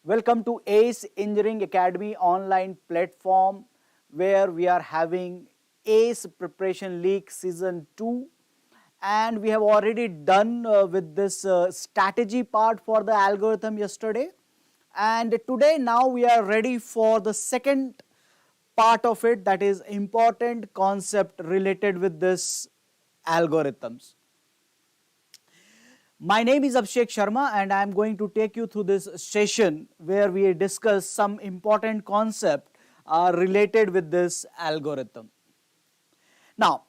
Welcome to ACE Engineering Academy online platform where we are having ACE Preparation League Season 2 and we have already done with this strategy part for the algorithm yesterday, and today now we are ready for the second part of it, that is important concept related with this algorithms. My name is Abhishek Sharma and I am going to take you through this session where we discuss some important concept related with this algorithm. Now,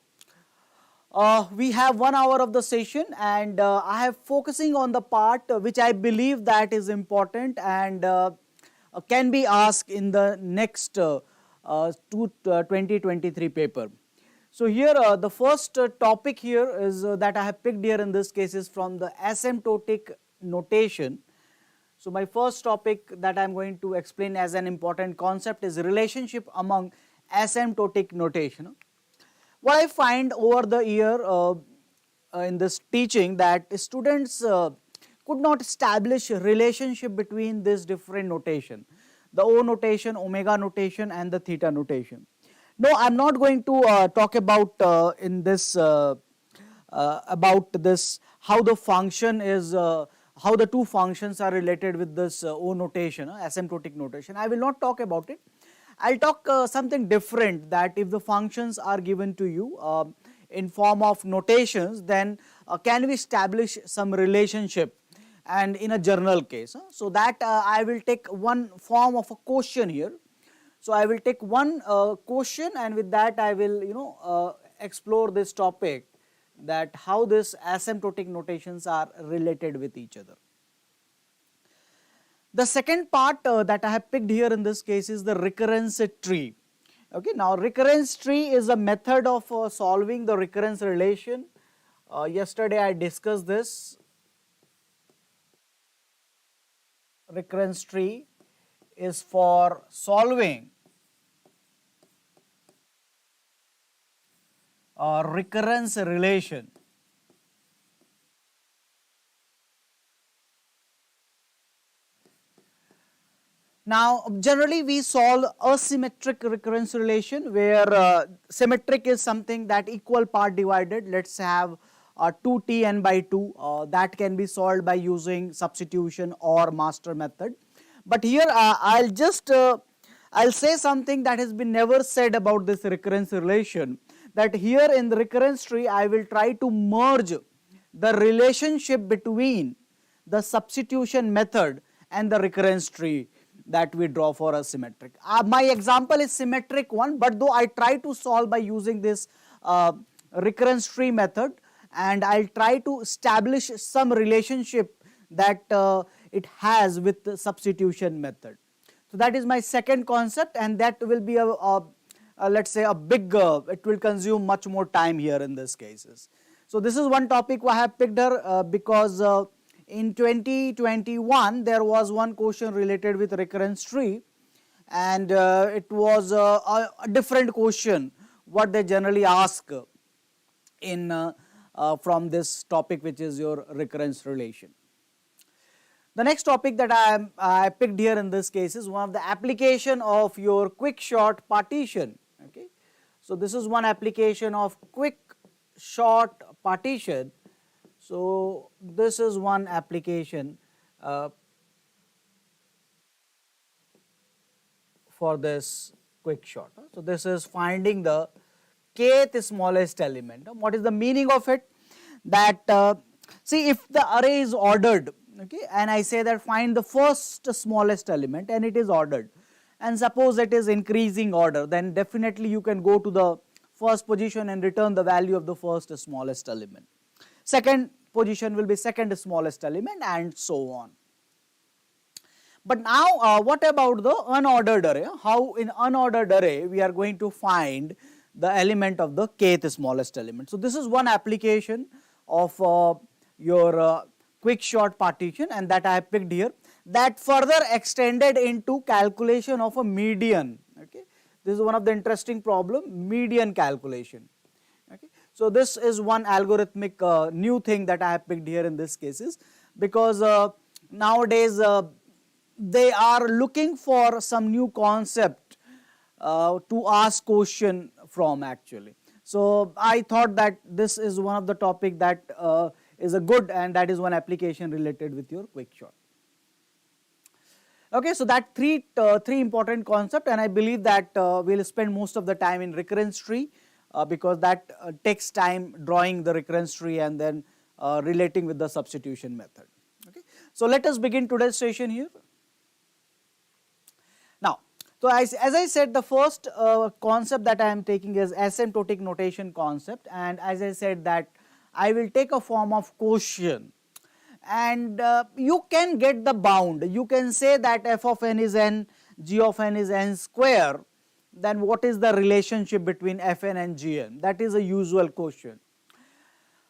we have 1 hour of the session and I am focusing on the part which I believe that is important and can be asked in the next 2023 paper. So here the first topic here is that I have picked here in this case is from the asymptotic notation. So my first topic that I am going to explain as an important concept is relationship among asymptotic notation. What I find over the year in this teaching that students could not establish a relationship between this different notation, the O notation, omega notation and the theta notation. No, I am not going to talk about in this about this how the function is how the two functions are related with this O notation, asymptotic notation. I will not talk about it. I will talk something different, that if the functions are given to you in form of notations, then can we establish some relationship and in a general case. So that I will take one form of a question here. So I will take one question and with that I will explore this topic, that how this asymptotic notations are related with each other. The second part that I have picked here in this case is the recurrence tree. Okay, now recurrence tree is a method of solving the recurrence relation. Yesterday I discussed this. Recurrence tree is for solving recurrence relation. Now generally we solve asymmetric recurrence relation where symmetric is something that equal part divided. Let's have 2t n by 2 that can be solved by using substitution or master method. But here I'll just I'll say something that has been never said about this recurrence relation, that here in the recurrence tree I will try to merge the relationship between the substitution method and the recurrence tree that we draw for a symmetric. My example is symmetric one, but though I try to solve by using this recurrence tree method, and I'll try to establish some relationship that it has with the substitution method. So that is my second concept, and that will be let's say a big, it will consume much more time here in this cases. So this is one topic I have picked here because in 2021 there was one question related with recurrence tree, and it was a different question what they generally ask in from this topic, which is your recurrence relation. The next topic that I picked here in this case is one of the application of your quick short partition. Okay, so this is one application of quick short partition. So this is one application for this quick short. So this is finding the kth smallest element. What is the meaning of it? That see, if the array is ordered, okay, and I say that find the first smallest element and it is ordered, and suppose it is increasing order, then definitely you can go to the first position and return the value of the first smallest element. Second position will be second smallest element and so on. But now what about the unordered array? How in unordered array we are going to find the element of the kth smallest element? So this is one application of your quick short partition, and that I have picked here, that further extended into calculation of a median. Okay, this is one of the interesting problem, median calculation. Okay, so this is one algorithmic new thing that I have picked here in this cases, because nowadays they are looking for some new concept to ask question from actually. So I thought that this is one of the topic that is a good, and that is one application related with your quick shot. Okay, so that three important concept, and I believe that we'll spend most of the time in recurrence tree because that takes time drawing the recurrence tree and then relating with the substitution method. Okay, so let us begin today's session here. Now, so as I said, the first concept that I am taking is asymptotic notation concept, and as I said that I will take a form of quotient, and you can get the bound. You can say that f of n is n, g of n is n square, then what is the relationship between fn and gn? That is a usual question.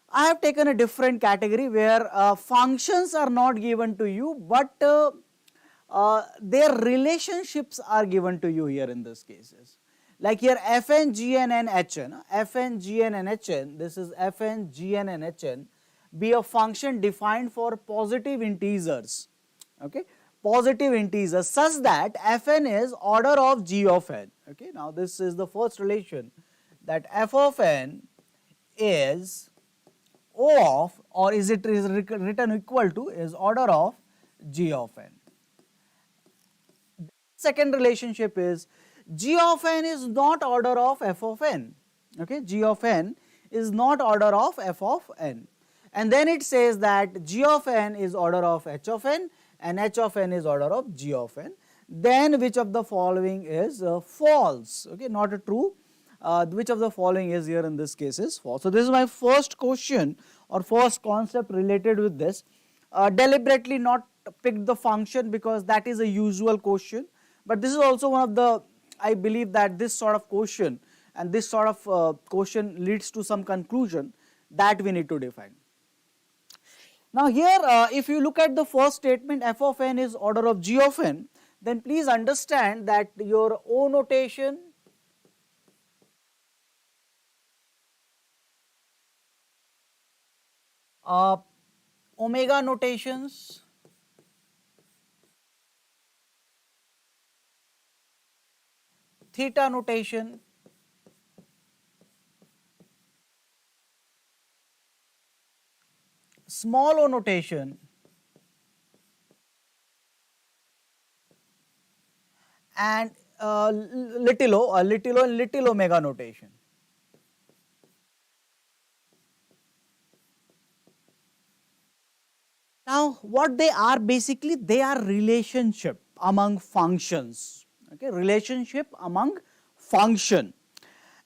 I have taken a different category where functions are not given to you, but their relationships are given to you here in this cases. Like here fn, gn and hn, fn, gn and hn, this is fn, gn and hn, be a function defined for positive integers, okay, positive integers such that fn is order of g of n. Okay, now this is the first relation, that f of n is O of, or is it is written equal to, is order of g of n. Second relationship is g of n is not order of f of n. Okay, g of n is not order of f of n, and then it says that g of n is order of h of n and h of n is order of g of n. Then which of the following is false? Okay, not a true. Which of the following is here in this case is false. So this is my first question or first concept related with this. Deliberately not picked the function because that is a usual question, but this is also one of the, I believe that this sort of question and this sort of question leads to some conclusion that we need to define. Now here if you look at the first statement, f of n is order of g of n, then please understand that your O notation, omega notations, theta notation, small o notation, and little o and little omega notation. Now what they are, basically they are relationship among functions, okay, relationship among function.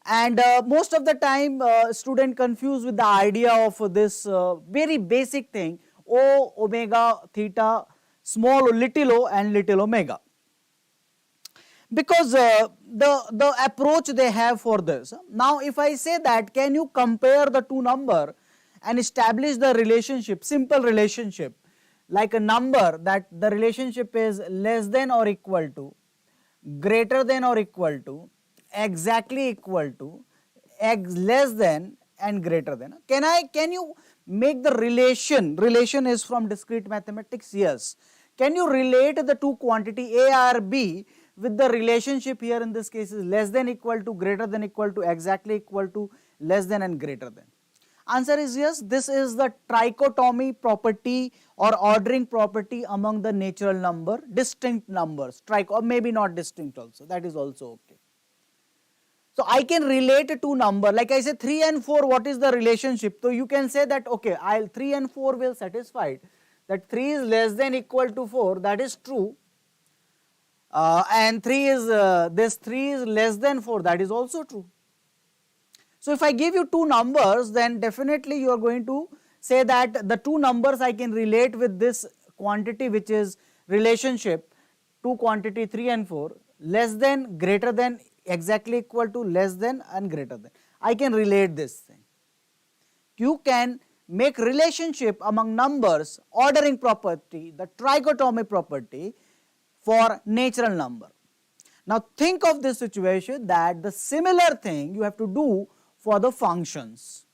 And most of the time student confused with the idea of this very basic thing, O, omega, theta, small o, little o and little omega, because the approach they have for this. Now if I say that can you compare the two number and establish the relationship, simple relationship, like a number that the relationship is less than or equal to, greater than or equal to, exactly equal to, less than and greater than. Can you make the relation is from discrete mathematics? Yes. Can you relate the two quantity A or B with the relationship here in this case is less than equal to, greater than equal to, exactly equal to, less than and greater than? Answer is yes. This is the trichotomy property or ordering property among the natural number, distinct numbers, or maybe not distinct also, that is also okay. So I can relate two number, like I say 3 and 4, what is the relationship? So you can say that okay, 3 and 4 will satisfy that 3 is less than equal to 4, that is true, and 3 is this 3 is less than 4, that is also true. So if I give you two numbers, then definitely you are going to say that the two numbers I can relate with this quantity, which is relationship, two quantity 3 and 4, less than, greater than, exactly equal to, less than and greater than. I can relate this thing. You can make relationship among numbers, ordering property, the trichotomy property for natural number. Now think of this situation that the similar thing you have to do for the functions.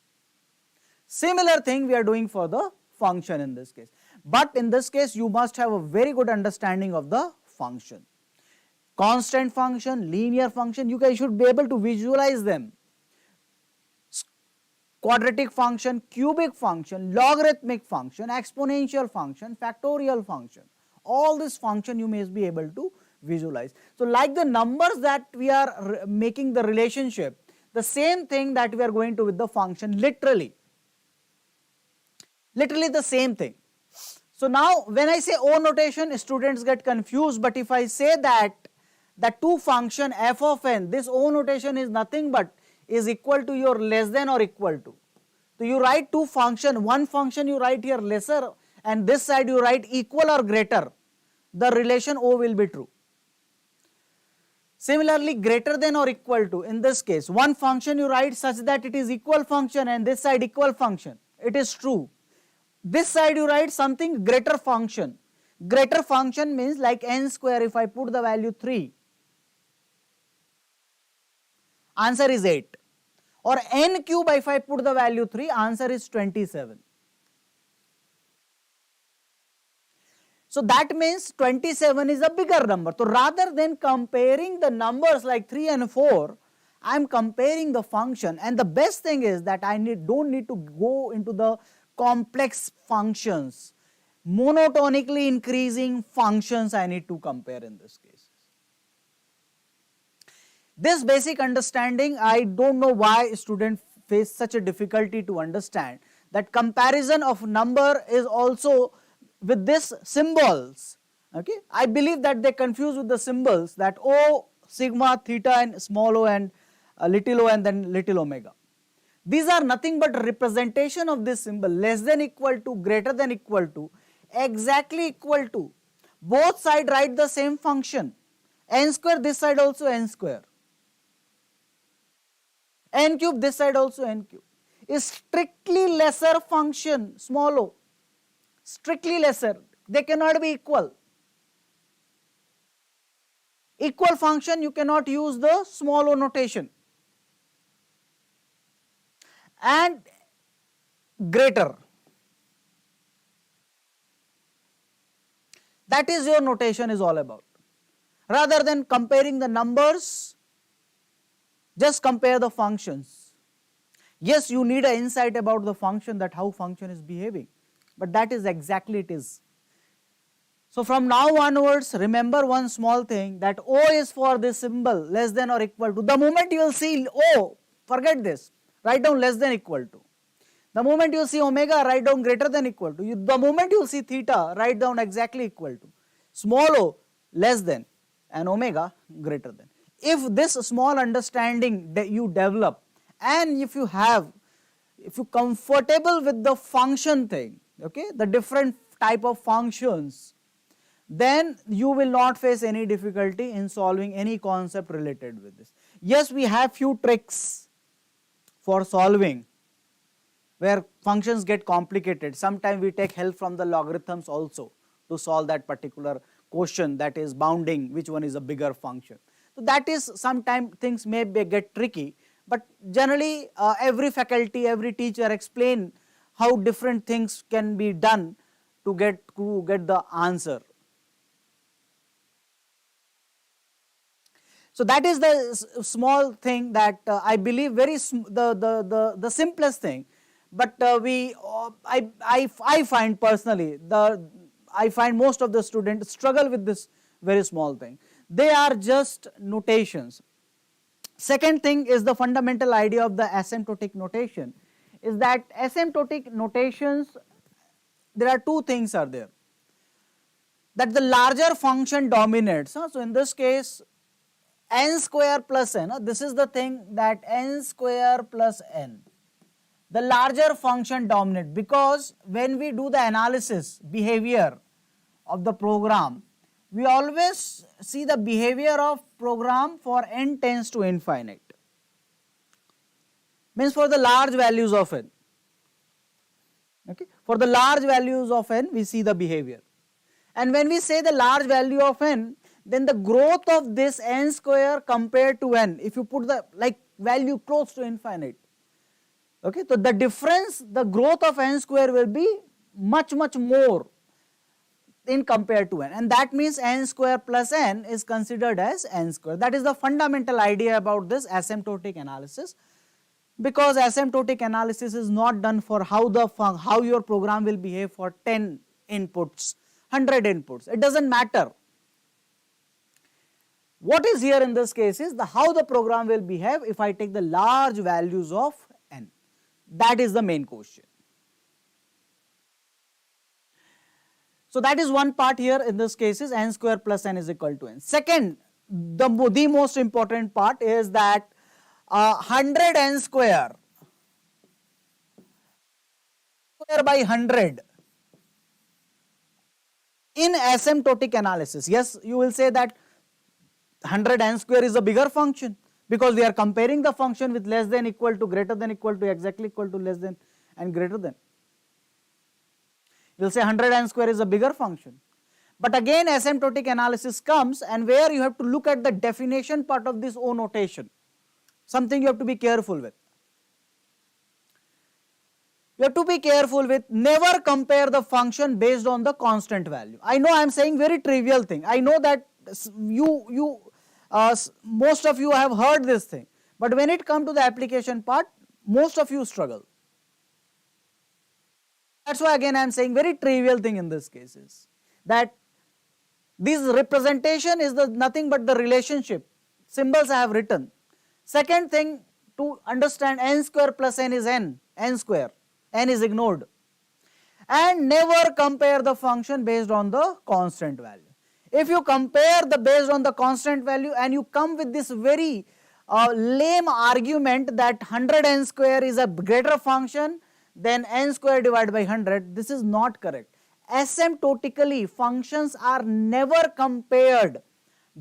Similar thing we are doing for the function in this case. But in this case, you must have a very good understanding of the function. Constant function, linear function, you guys should be able to visualize them. Quadratic function, cubic function, logarithmic function, exponential function, factorial function. All this function you may be able to visualize. So like the numbers that we are making the relationship, the same thing that we are going to with the function, literally the same thing. So now when I say O notation, students get confused, but if I say that the two function f of n, this O notation is nothing but is equal to your less than or equal to. So you write two function, one function you write here lesser and this side you write equal or greater, the relation O will be true. Similarly, greater than or equal to, in this case, one function you write such that it is equal function and this side equal function, it is true. This side you write something greater function. Greater function means like n square, if I put the value 3, answer is 8. Or n cube, if I put the value 3, answer is 27. So that means 27 is a bigger number. So rather than comparing the numbers like 3 and 4, I am comparing the function, and the best thing is that I don't need to go into the complex functions. Monotonically increasing functions I need to compare in this case. This basic understanding, I don't know why students face such a difficulty to understand that comparison of number is also with this symbols. Okay, I believe that they confuse with the symbols, that O, sigma, theta and small o and little o and then little omega. These are nothing but representation of this symbol, less than equal to, greater than equal to, exactly equal to. Both sides write the same function, n square, this side also n square. N cube, this side also n cube. Is strictly lesser function, small o. Strictly lesser, they cannot be equal. Equal function, you cannot use the small o notation. And greater, that is your notation is all about. Rather than comparing the numbers, just compare the functions. Yes, you need an insight about the function, that how function is behaving, but that is exactly it is. So from now onwards, remember one small thing, that O is for this symbol less than or equal to. The moment you will see O, forget this, write down less than equal to. The moment you see omega, write down greater than equal to. The moment you see theta, write down exactly equal to. Small o, less than, and omega, greater than. If this small understanding that you develop, and if you comfortable with the function thing, okay, the different type of functions, then you will not face any difficulty in solving any concept related with this. Yes, we have few tricks for solving where functions get complicated. Sometimes we take help from the logarithms also to solve that particular question, that is bounding, which one is a bigger function. So that is, sometimes things may get tricky, but generally every faculty, every teacher explain how different things can be done to get the answer. So that is the small thing that I believe the simplest thing, but I find personally, I find most of the students struggle with this very small thing. They are just notations. Second thing is the fundamental idea of the asymptotic notation, is that asymptotic notations, there are two things are there, that the larger function dominates. So in this case, n square plus n, this is the thing, that n square plus n, the larger function dominates, because when we do the analysis behavior of the program, we always see the behavior of program for n tends to infinite, means for the large values of n. Okay, for the large values of n we see the behavior, and when we say the large value of n, then the growth of this n square compared to n, if you put the value close to infinite, okay, so the difference, the growth of n square will be much more in compared to n, and that means n square plus n is considered as n square. That is the fundamental idea about this asymptotic analysis, because asymptotic analysis is not done for how your program will behave for 10 inputs, 100 inputs. It doesn't matter. What is here in this case is how the program will behave if I take the large values of n. That is the main question. So that is one part here in this case is n square plus n is equal to n. Second, the most important part is that 100 n square by 100 in asymptotic analysis. Yes, you will say that 100 n square is a bigger function because we are comparing the function with less than, equal to, greater than, equal to, exactly equal to, less than and greater than. You will say 100 n square is a bigger function. But again asymptotic analysis comes, and where you have to look at the definition part of this O notation, something you have to be careful with. You have to be careful with never compare the function based on the constant value. I know I am saying very trivial thing. I know that most of you have heard this thing, but when it comes to the application part, most of you struggle. That's why again I am saying very trivial thing in this case is that this representation is nothing but the relationship, symbols I have written. Second thing to understand, n square plus n is n square, n is ignored, and never compare the function based on the constant value. If you compare the based on the constant value and you come with this very lame argument that 100 n square is a greater function than n square divided by 100, this is not correct. Asymptotically, functions are never compared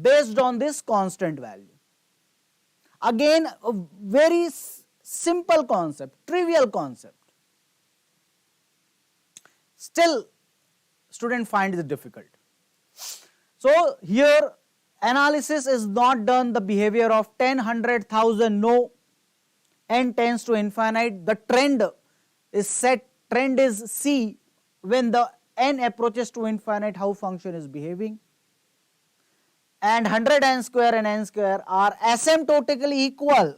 based on this constant value. Again, a very simple concept, trivial concept. Still, student finds it difficult. So here analysis is not done the behavior of 10, 100, 1000, no, n tends to infinite. The trend is set, trend is C when the n approaches to infinite, how function is behaving. And 100 n square and n square are asymptotically equal.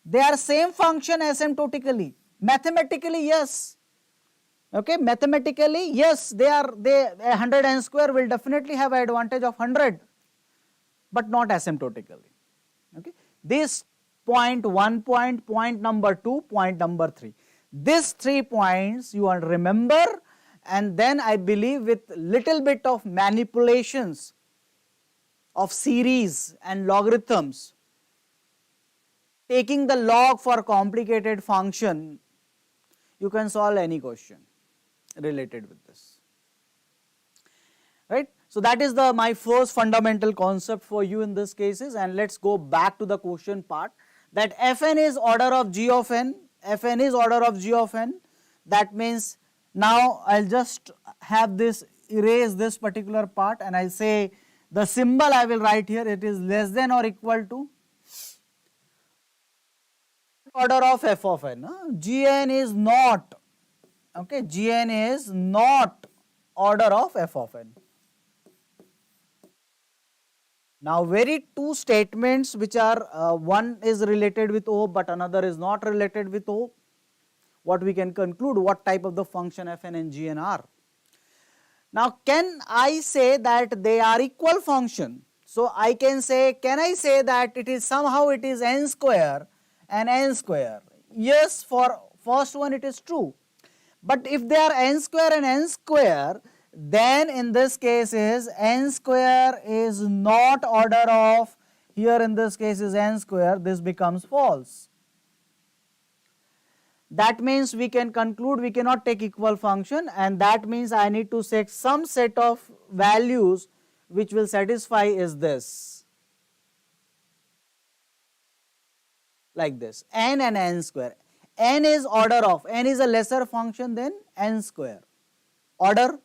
They are same function asymptotically. Mathematically, yes. Okay, mathematically, yes, they 100 n square will definitely have an advantage of 100, but not asymptotically. Okay, this point, point number 2, point number 3. These 3 points you want to remember, and then I believe with little bit of manipulations of series and logarithms, taking the log for complicated function, you can solve any question related with this, right. So that is my first fundamental concept for you in this cases, and let's go back to the question part, that Fn is order of g of n, Fn is order of g of n. That means now I'll just have this, erase this particular part, and I'll say the symbol I will write here, it is less than or equal to order of f of n. Gn is not, okay, Gn is not order of f of n. Now very two statements which are, one is related with O but another is not related with O. What we can conclude, what type of the function Fn and Gn are. Now can I say that they are equal function? So I can say, can I say that it is somehow it is n square and n square? Yes, for first one it is true. But if they are n square and n square, then in this case is n square is not order of, here in this case is n square, this becomes false. That means we can conclude we cannot take equal function, and that means I need to take some set of values which will satisfy is this, like this, n and n square. N is order of, n is a lesser function than n square, order,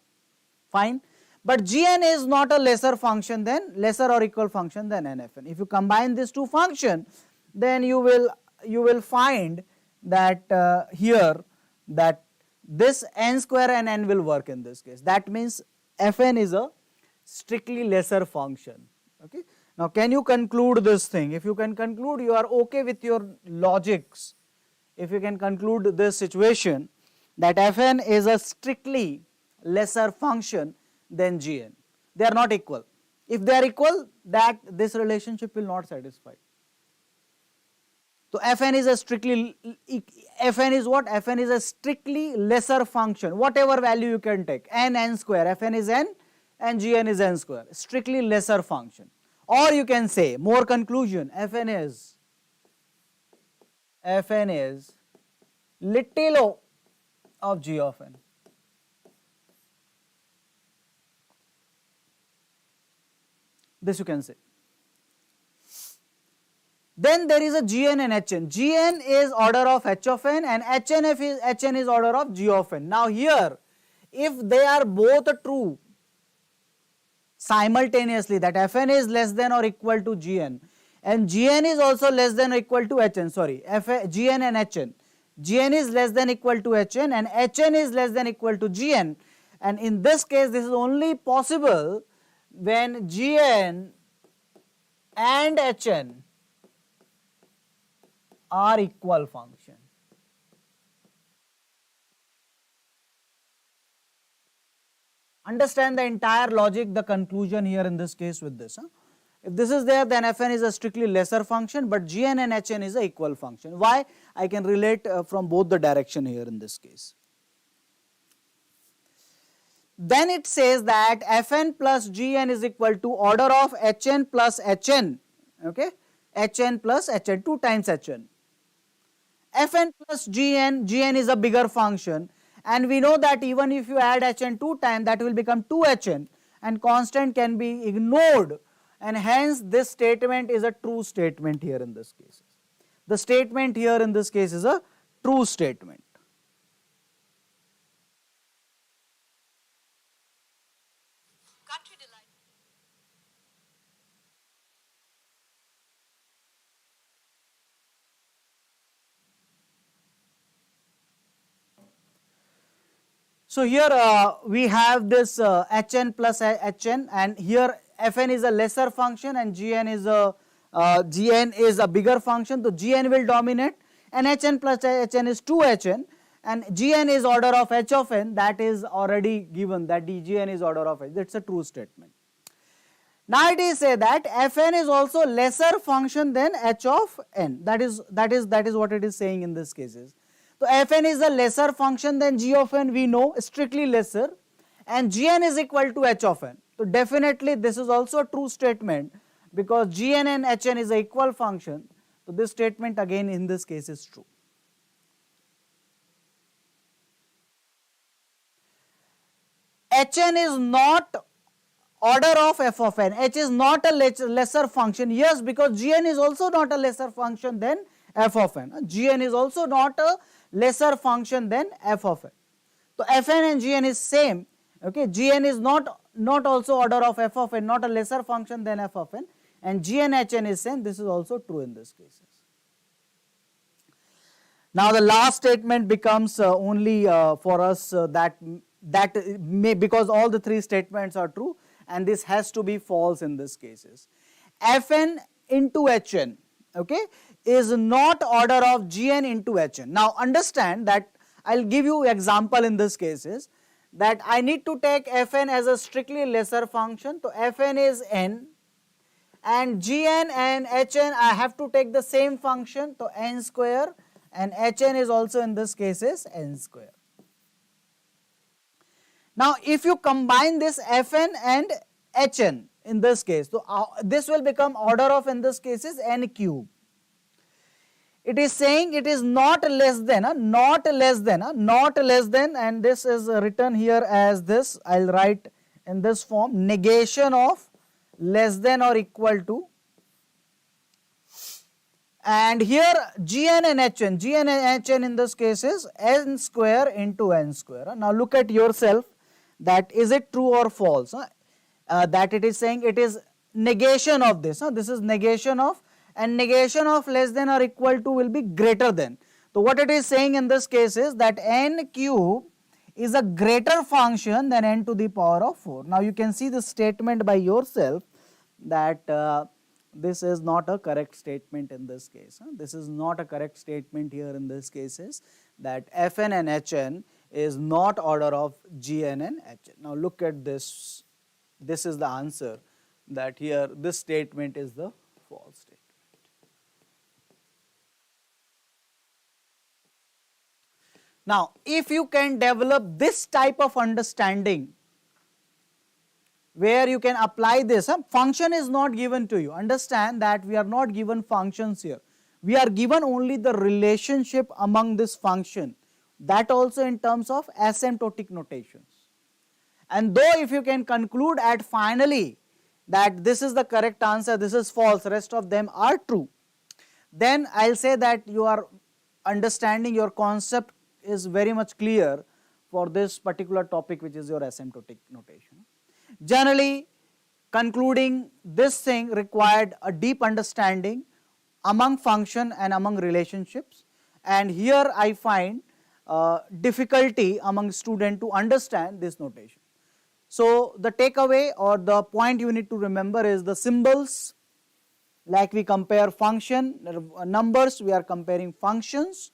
fine, but Gn is not a lesser function than, lesser or equal function than Nfn. If you combine these two functions, then you will find that here that this n square and n will work in this case. That means Fn is a strictly lesser function. Okay. Now can you conclude this thing? If you can conclude, you are okay with your logics. If you can conclude this situation that Fn is a strictly lesser function than Gn. They are not equal. If they are equal, that this relationship will not satisfy. So Fn is a strictly, Fn is what? Fn is a strictly lesser function, whatever value you can take, n square, Fn is n and Gn is n square, strictly lesser function. Or you can say, more conclusion, Fn is little o of G of n. This you can say. Then there is a Gn and Hn. Gn is order of h of n and Hn is order of G of n. Now here, if they are both true simultaneously, that Fn is less than or equal to Gn and Gn is also less than or equal to Hn, sorry, Gn and Hn. Gn is less than equal to Hn and Hn is less than equal to Gn, and in this case this is only possible when Gn and Hn are equal function. Understand the entire logic, the conclusion here in this case with this. If this is there, then Fn is a strictly lesser function, but Gn and Hn is a equal function. Why? I can relate from both the direction here in this case. Then it says that Fn plus Gn is equal to order of Hn plus Hn, okay? Hn plus Hn, 2 times Hn. Fn plus Gn, Gn is a bigger function, and we know that even if you add Hn 2 times, that will become 2Hn, and constant can be ignored, and hence this statement is a true statement here in this case. The statement here in this case is a true statement. So here we have this Hn plus Hn, and here Fn is a lesser function and Gn is a bigger function. So Gn will dominate, and Hn plus Hn is 2Hn, and Gn is order of h of n. That is already given, that Gn is order of h. That's a true statement. Now it is say that Fn is also lesser function than h of n. That is what it is saying in this cases. So Fn is a lesser function than G of n, we know, strictly lesser, and Gn is equal to h of n. So definitely this is also a true statement because Gn and Hn is a equal function. So this statement again in this case is true. Hn is not order of f of n. H is not a lesser function. Yes, because Gn is also not a lesser function than f of n. Gn is also not a lesser function than f of n. So Fn and Gn is same. Okay, Gn is not also order of f of n, not a lesser function than f of n, and Gn Hn is same. This is also true in this cases. Now the last statement becomes only for us that may, because all the 3 statements are true, and this has to be false in this cases. Fn into Hn, okay, is not order of Gn into Hn. Now understand that I will give you example in this cases that I need to take Fn as a strictly lesser function. So Fn is n, and Gn and Hn I have to take the same function, so n square, and Hn is also in this case is n square. Now if you combine this Fn and Hn in this case, so this will become order of in this case is n cube. It is saying it is not less than, and this is written here as this. I will write in this form, negation of less than or equal to, and here Gn and Hn in this case is n square into n square. Now look at yourself, that is it true or false? That it is saying it is negation of this. This is negation of and negation of less than or equal to will be greater than. So what it is saying in this case is that n cube is a greater function than n to the power of 4. Now you can see the statement by yourself that this is not a correct statement in this case. This is not a correct statement here in this case, is that Fn and Hn is not order of Gn and Hn. Now look at this. This is the answer, that here this statement is the false statement. Now if you can develop this type of understanding where you can apply this, function is not given to you. Understand that we are not given functions here. We are given only the relationship among this function, that also in terms of asymptotic notations. And though if you can conclude at finally that this is the correct answer, this is false, rest of them are true, then I'll say that you are understanding, your concept is very much clear for this particular topic, which is your asymptotic notation. Generally, concluding this thing required a deep understanding among function and among relationships, and here I find difficulty among students to understand this notation. So the takeaway or the point you need to remember is the symbols, like we compare function, numbers, we are comparing functions,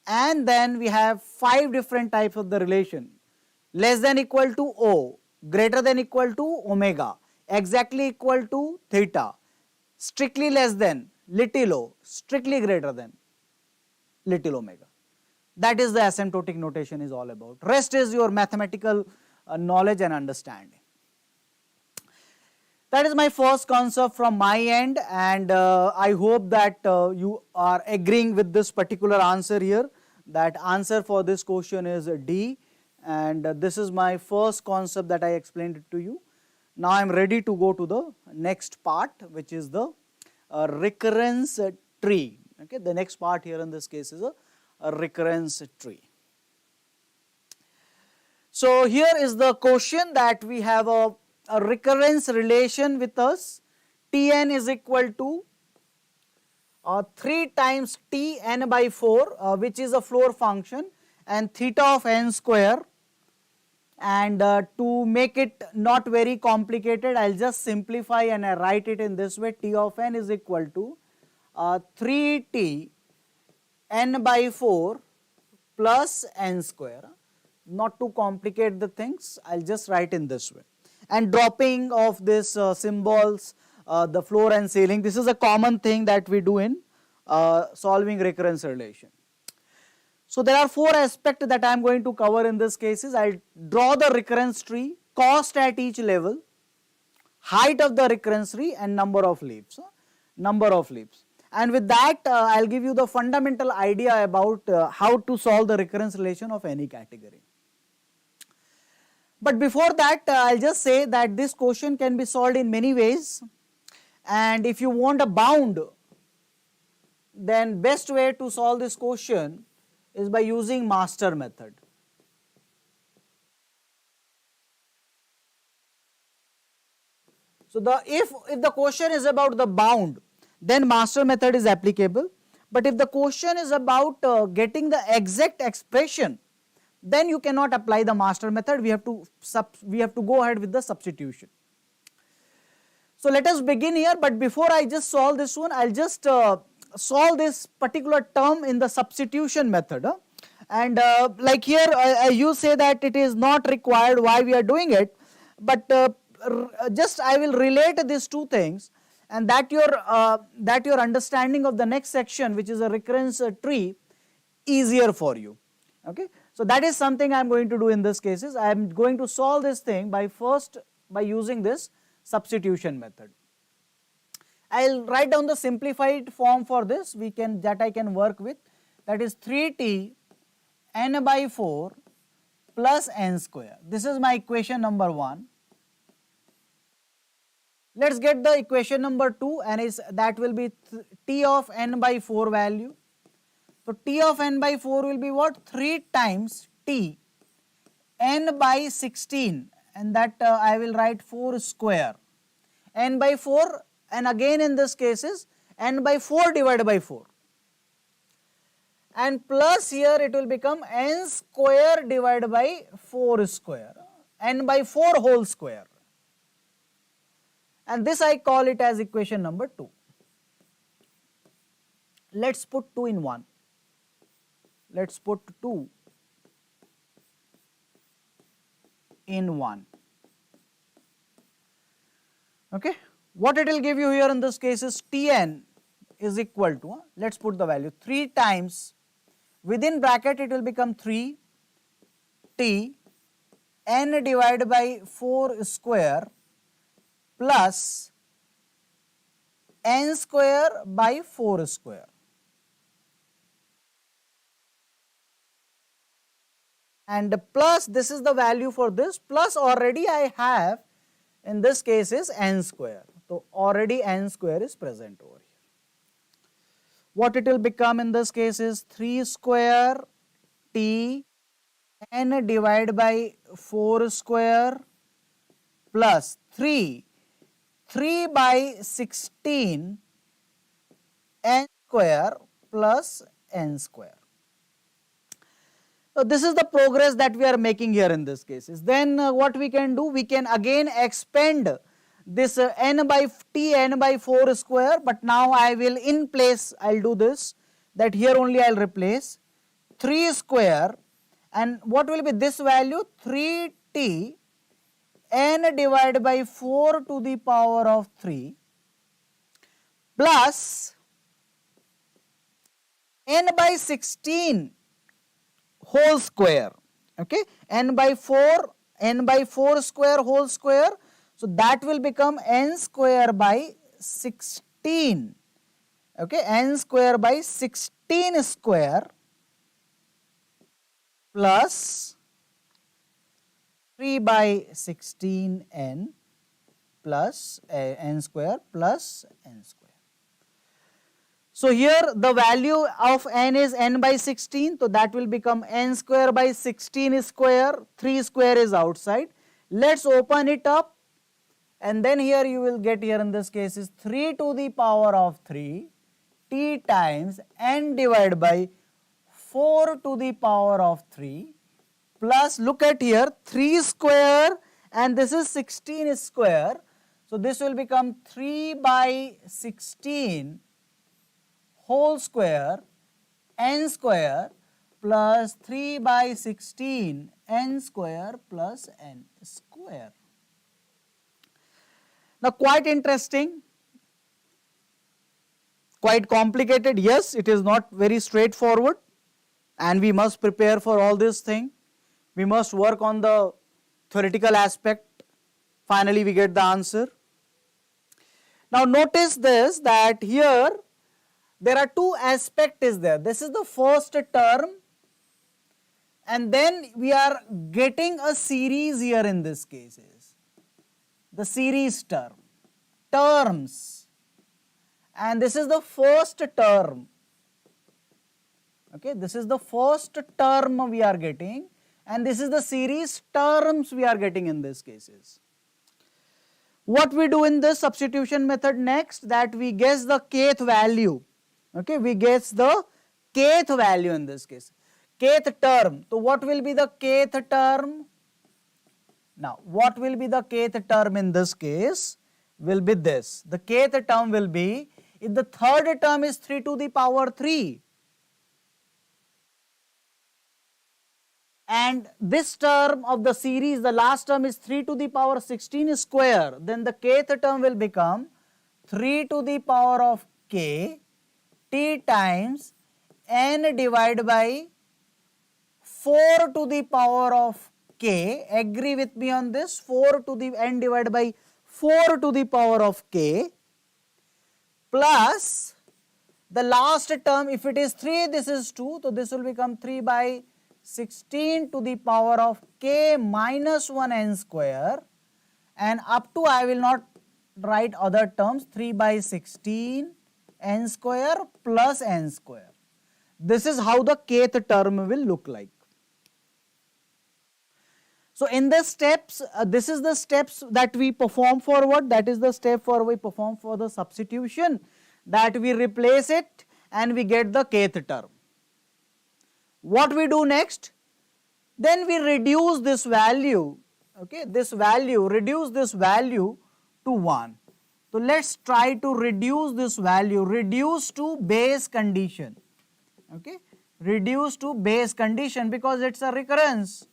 and then we have 5 different types of the relation: less than equal to O, greater than equal to omega, exactly equal to theta, strictly less than, little o, strictly greater than, little omega. That is the asymptotic notation is all about. Rest is your mathematical knowledge and understanding. That is my first concept from my end, and I hope that you are agreeing with this particular answer here. That answer for this question is D, and this is my first concept that I explained it to you. Now I am ready to go to the next part, which is the recurrence tree. Okay, the next part here in this case is a recurrence tree. So here is the question that we have a recurrence relation with us. Tn is equal to 3 times t n by 4, which is a floor function, and theta of n square. And to make it not very complicated, I'll just simplify and I write it in this way: t of n is equal to 3t n by 4 plus n square. Not to complicate the things, I'll just write in this way. And dropping of this symbols, the floor and ceiling, this is a common thing that we do in solving recurrence relation. So there are 4 aspects that I am going to cover in this cases. I'll draw the recurrence tree, cost at each level, height of the recurrence tree, and number of leaves. And with that, I'll give you the fundamental idea about how to solve the recurrence relation of any category. But before that, I'll just say that this question can be solved in many ways, and if you want a bound, then best way to solve this question is by using master method. So if the question is about the bound, then master method is applicable. But if the question is about getting the exact expression, then you cannot apply the master method. We have to go ahead with the substitution. So let us begin here, but before I just solve this one, I'll just solve this particular term in the substitution method. And like here, you say that it is not required, why we are doing it, but just I will relate these 2 things, and that your understanding of the next section, which is a recurrence tree, easier for you. Okay. So that is something I am going to do in this cases. I am going to solve this thing by using this substitution method. I will write down the simplified form for this that I can work with, that is 3t n by 4 plus n square. This is my equation number 1. Let us get the equation number 2, and that will be t of n by 4 value. So t of n by 4 will be what? 3 times t n by 16, and that I will write 4 square, n by 4, and again in this cases n by 4 divided by 4, and plus here it will become n square divided by 4 square, n by 4 whole square, and this I call it as equation number 2. Let's put 2 in 1. Let's put 2 in 1. Okay. What it will give you here in this case is Tn is equal to, let's put the value 3 times, within bracket it will become 3 T n divided by 4 square plus n square by 4 square. And plus this is the value for this, plus already I have in this case is n square. So already n square is present over here. What it will become in this case is 3 square T n divided by 4 square plus 3 by 16 n square plus n square. So this is the progress that we are making here in this case. Then what we can do, we can again expand this n by 4 square, but now I will in place, I will do this, that here only I will replace 3 square, and what will be this value, 3t n divided by 4 to the power of 3 plus n by 16 whole square, okay, n by 4 square whole square, so that will become n square by 16, okay, n square by 16 square plus 3 by 16 n plus n square plus n square. So here the value of n is n by 16, so that will become n square by 16 square, 3 square is outside. Let's open it up, and then here you will get, here in this case is 3 to the power of 3 t times n divided by 4 to the power of 3 plus, look at here, 3 square and this is 16 square. So this will become 3 by 16 whole square n square plus 3 by 16 n square plus n square. Now quite interesting, quite complicated. Yes, it is not very straightforward, and we must prepare for all this thing. We must work on the theoretical aspect. Finally we get the answer. Now notice this, that here there are two aspects is there. This is the first term, and then we are getting a series here in this case is the series terms, and this is the first term, okay, this is the first term we are getting, and this is the series terms we are getting in this cases. What we do in this substitution method next, that we guess the kth value, okay, we guess the kth value in this case, kth term. So what will be the kth term? Now what will be the kth term in this case will be this, the kth term will be, if the third term is 3 to the power 3 and this term of the series, the last term is 3 to the power 16 square, then the kth term will become 3 to the power of k t times n divided by 4 to the power of k, agree with me on this, 4 to the n divided by 4 to the power of k plus the last term, if it is 3, this is 2, so this will become 3 by 16 to the power of k minus 1 n square, and up to, I will not write other terms, 3 by 16 n square plus n square. This is how the kth term will look like. So in the steps, this is the steps that we perform forward, that is the step for we perform for the substitution. that we replace it and we get the kth term. What we do next? Then we reduce this value, okay, reduce this value to 1. So let's try to reduce this value, reduce to base condition, okay, reduce to base condition because it's a recurrence.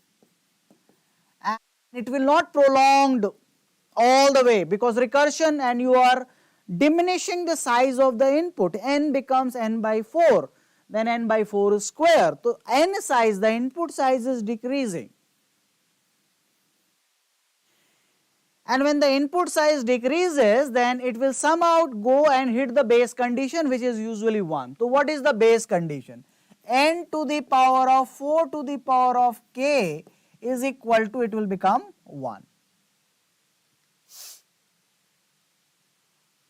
And it will not prolonged all the way because recursion and you are diminishing the size of the input, n becomes n by 4, then n by 4 is square. So n size, the input size is decreasing. And when the input size decreases, then it will somehow go and hit the base condition, which is usually 1. So what is the base condition? N to the power of 4 to the power of k is equal to, it will become 1.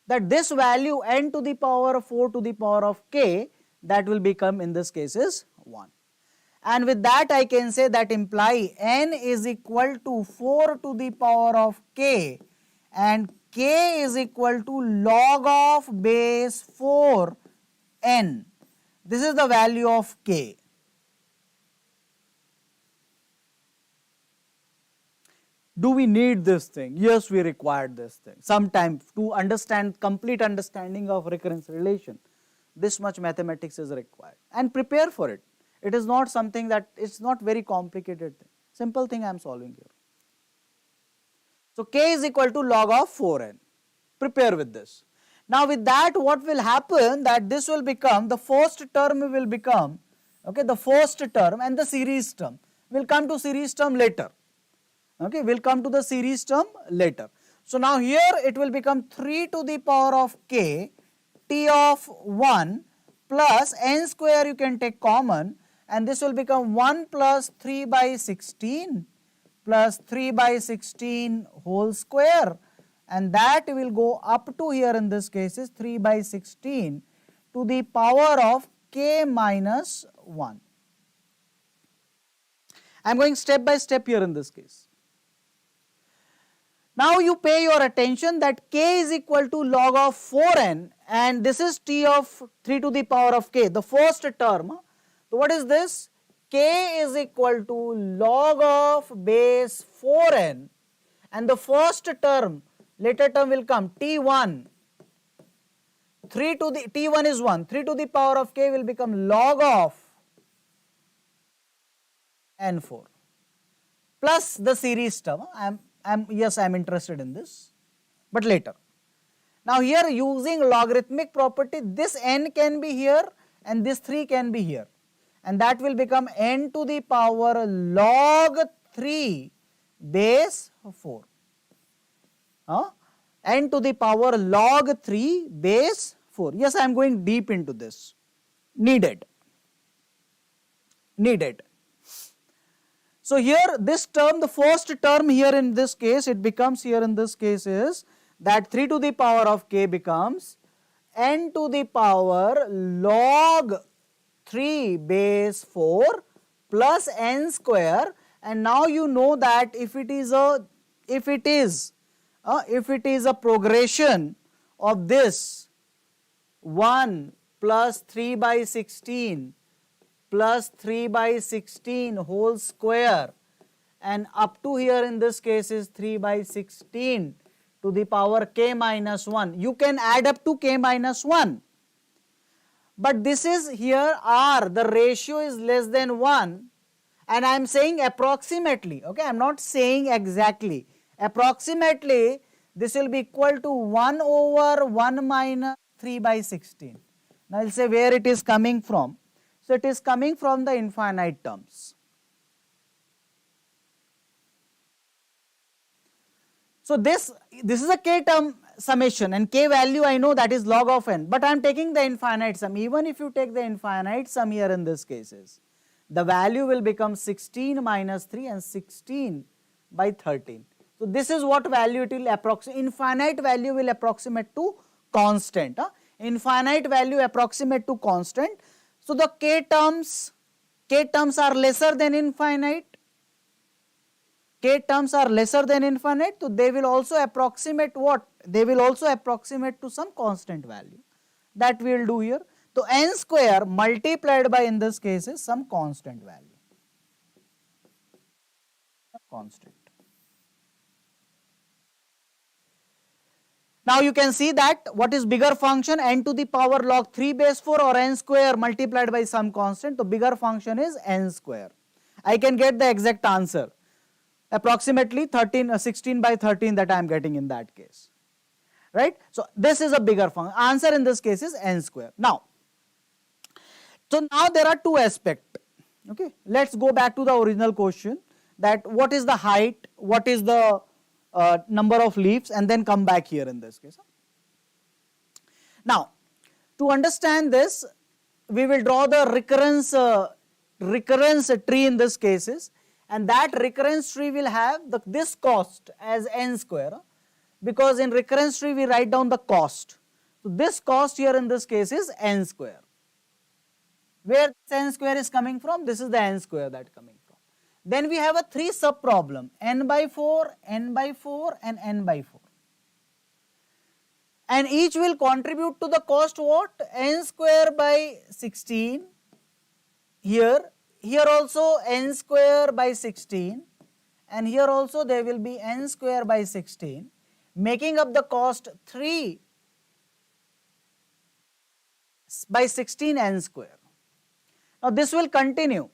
That this value n to the power of 4 to the power of k, that will become in this case is 1. And with that I can say that imply n is equal to 4 to the power of k and k is equal to log of base 4 n. This is the value of k. Do we need this thing? Yes, we required this thing. Sometime to understand, complete understanding of recurrence relation, this much mathematics is required. And prepare for it. It is not something that, it's not very complicated thing. Simple thing I am solving here. So k is equal to log of 4n. Prepare with this. Now with that what will happen, that this will become, the first term will become, okay, the first term and the series term. We'll come to series term later. Okay, we'll come to the series term later. So now here it will become 3 to the power of k, t of 1 plus n square you can take common, and this will become 1 plus 3 by 16 plus 3 by 16 whole square, and that will go up to here in this case is 3 by 16 to the power of k minus 1. I am going step by step here in this case. Now you pay your attention that k is equal to log of 4n and this is t of 3 to the power of k, the first term. So what is this? K is equal to log of base 4n and the first term, later term will come t1, 3 to the, t1 is 1, 3 to the power of k will become log of n4 plus the series term. Yes, I am interested in this, but later. Now here using logarithmic property, this n can be here and this 3 can be here, and that will become n to the power log 3 base 4. N to the power log 3 base 4. Yes, I am going deep into this. Needed. So here this term, the first term here in this case, it becomes here in this case is that 3 to the power of k becomes n to the power log 3 base 4 plus n square, and now you know that if it is a progression of this 1 plus 3 by 16 plus 3 by 16 whole square and up to here in this case is 3 by 16 to the power k minus 1. You can add up to k minus 1. But this is here r, the ratio is less than 1 and I am saying approximately, okay, I am not saying exactly. Approximately this will be equal to 1 over 1 minus 3 by 16. Now I will say where it is coming from. So it is coming from the infinite terms. So this is a k term summation and k value I know that is log of n, but I am taking the infinite sum. Even if you take the infinite sum here in this cases, the value will become 16 minus 3 and 16 by 13. So this is what value it will approximate. Infinite value will approximate to constant. Infinite value approximate to constant. So the k terms are lesser than infinite. K terms are lesser than infinite, so they will also approximate what? They will also approximate to some constant value. that we will do here. So n square multiplied by, in this case, is some constant value, constant. Now you can see that what is bigger function, n to the power log 3 base 4 or n square multiplied by some constant. The bigger function is n square. I can get the exact answer, approximately 16 by 13 that I am getting in that case, right. So this is a bigger function. Answer in this case is n square. Now, so now there are two aspects. Okay, let's go back to the original question, that what is the height, what is the number of leaves, and then come back here in this case. Now, to understand this, we will draw the recurrence tree in this cases, and that recurrence tree will have this cost as n square, because in recurrence tree we write down the cost. So this cost here in this case is n square. Where this n square is coming from? This is the n square that coming from. Then we have a 3 sub problem, n by 4, n by 4 and n by 4. And each will contribute to the cost what? N square by 16. Here also n square by 16, and here also there will be n square by 16, making up the cost 3 by 16 n square. Now this will continue.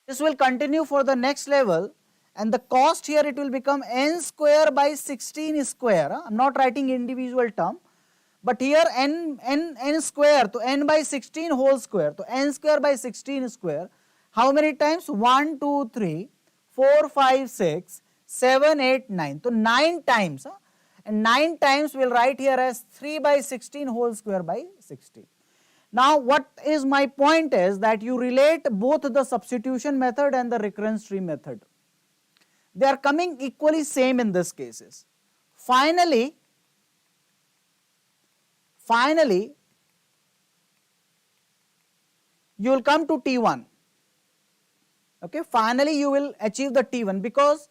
This will continue for the next level, and the cost here it will become n square by 16 square. I am not writing individual term, but here n square, to n by 16 whole square, to n square by 16 square. How many times? 1, 2, 3, 4, 5, 6, 7, 8, 9. So 9 times, and 9 times we will write here as 3 by 16 whole square by 16. Now what is my point is that you relate both the substitution method and the recurrence tree method. They are coming equally same in this cases. Finally, you will come to T1. Okay, finally you will achieve the T1, because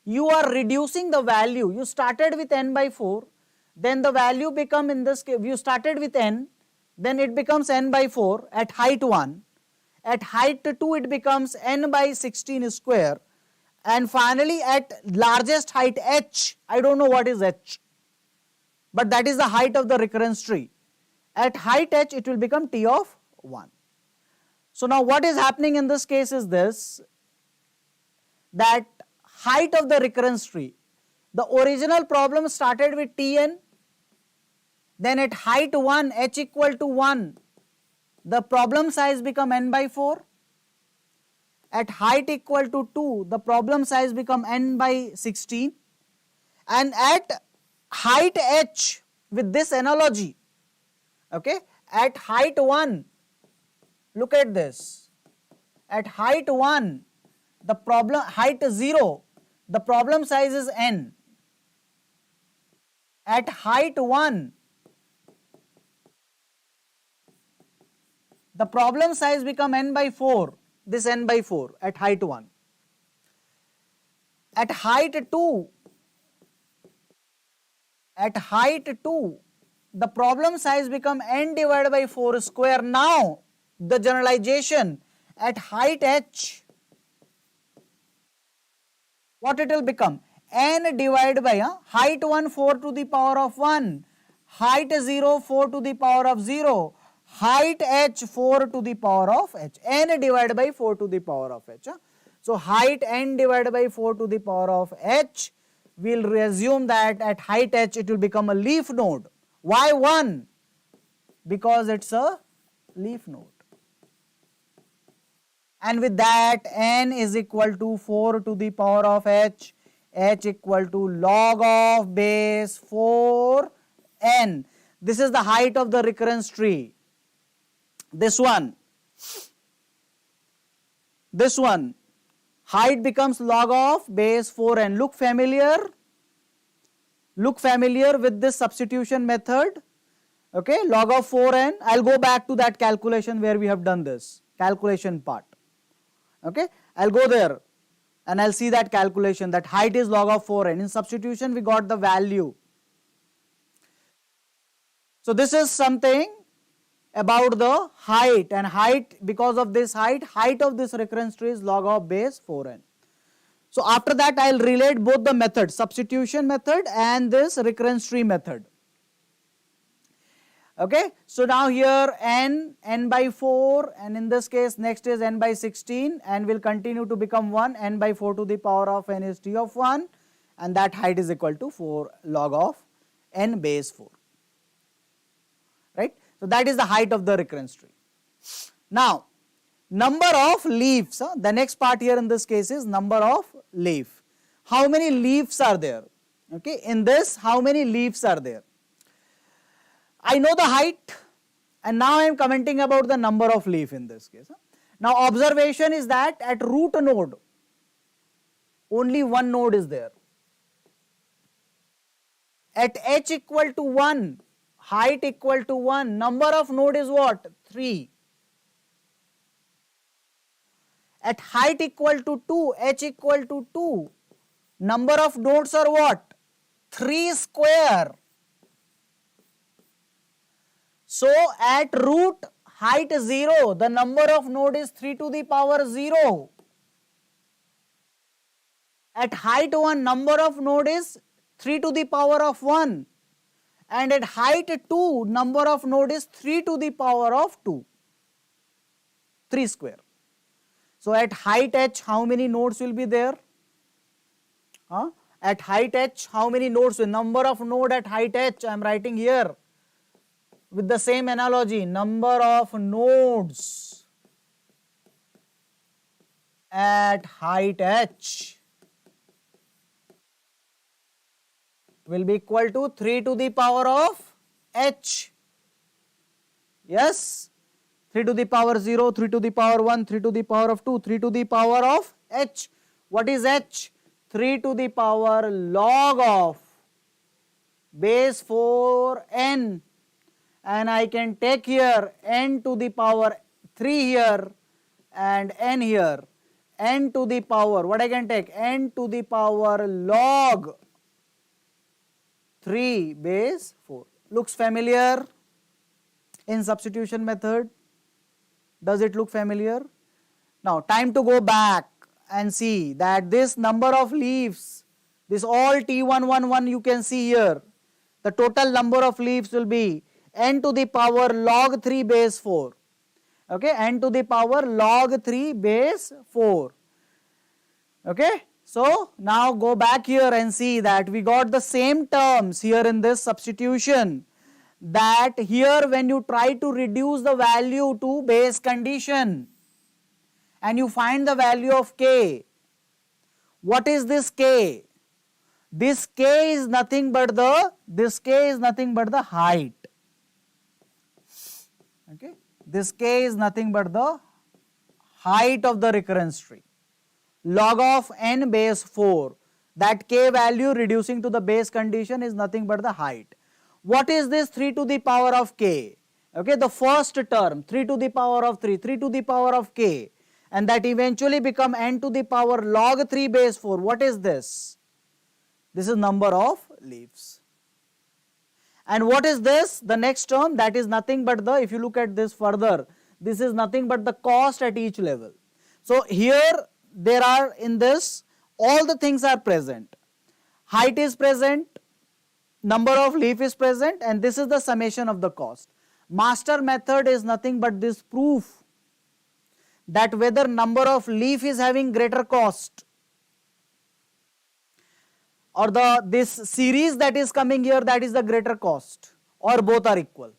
you are reducing the value. You started with n by 4, then the value become, in this case, you started with n, then it becomes n by 4 at height 1, at height 2 it becomes n by 16 square, and finally at largest height h, I don't know what is h, but that is the height of the recurrence tree. At height h it will become t of 1. So now what is happening in this case is this, that height of the recurrence tree, the original problem started with Tn, then at height 1, h equal to 1, the problem size become n by 4. At height equal to 2, the problem size become n by 16. And at height h, with this analogy, okay, at height 1, look at this, at height 1, the problem, height 0, the problem size is n. At height 1, the problem size become n by 4, this n by 4 at height 1. At height 2, the problem size become n divided by 4 square. Now the generalization at height h, what it will become? N divided by height 1 4 to the power of 1, height 0 4 to the power of 0, height h 4 to the power of h, n divided by 4 to the power of h. So height n divided by 4 to the power of h, we will assume that at height h it will become a leaf node. Why 1? Because it is a leaf node. And with that, n is equal to 4 to the power of h, h equal to log of base 4 n. This is the height of the recurrence tree. This one, height becomes log of base 4n. Look familiar? Look familiar with this substitution method? Okay, log of 4n. I will go back to that calculation where we have done this calculation part. Okay, I will go there and I will see that calculation, that height is log of 4n. In substitution we got the value. So this is something about the height, and height, because of this height of this recurrence tree is log of base 4n. So after that I'll relate both the methods, substitution method and this recurrence tree method. Okay, so now here n by 4, and in this case next is n by 16, and will continue to become 1, n by 4 to the power of n is t of 1, and that height is equal to 4 log of n base 4, right. So that is the height of the recurrence tree. Now number of leaves, the next part here in this case is number of leaf. How many leaves are there? Okay, in this how many leaves are there? I know the height, and now I am commenting about the number of leaf in this case. Now observation is that at root node only one node is there. At h equal to 1, height equal to 1, number of node is what? 3. At height equal to 2, h equal to 2, number of nodes are what? 3 square. So at root height 0, the number of node is 3 to the power 0. At height 1, number of node is 3 to the power of 1. And at height 2, number of node is 3 to the power of 2. 3 square. So at height h, how many nodes will be there? At height h, how many nodes? Number of node at height h, I am writing here with the same analogy, number of nodes at height h will be equal to 3 to the power of h. Yes, 3 to the power 0, 3 to the power 1, 3 to the power of 2, 3 to the power of h. What is h? 3 to the power log of base 4n, and I can take here n to the power 3 here and n here, n to the power, what I can take? N to the power log 3 base 4. Looks familiar in substitution method? Does it look familiar? Now time to go back and see that this number of leaves, this all T111 you can see here, the total number of leaves will be n to the power log 3 base 4. Okay, n to the power log 3 base 4. Okay, so now go back here and see that we got the same terms here in this substitution, that here when you try to reduce the value to base condition and you find the value of k, what is this k? This k is nothing but the height. Okay, this k is nothing but the height of the recurrence tree, log of n base 4. That k value reducing to the base condition is nothing but the height. What is this 3 to the power of k? Okay, the first term 3 to the power of 3, 3 to the power of k, and that eventually become n to the power log 3 base 4. What is this? This is number of leaves. And what is this? The next term, that is nothing but the, if you look at this further, this is nothing but the cost at each level. So here there are, in this, all the things are present. Height is present, number of leaf is present, and this is the summation of the cost. Master method is nothing but this proof that whether number of leaf is having greater cost or this series that is coming here, that is the greater cost, or both are equal.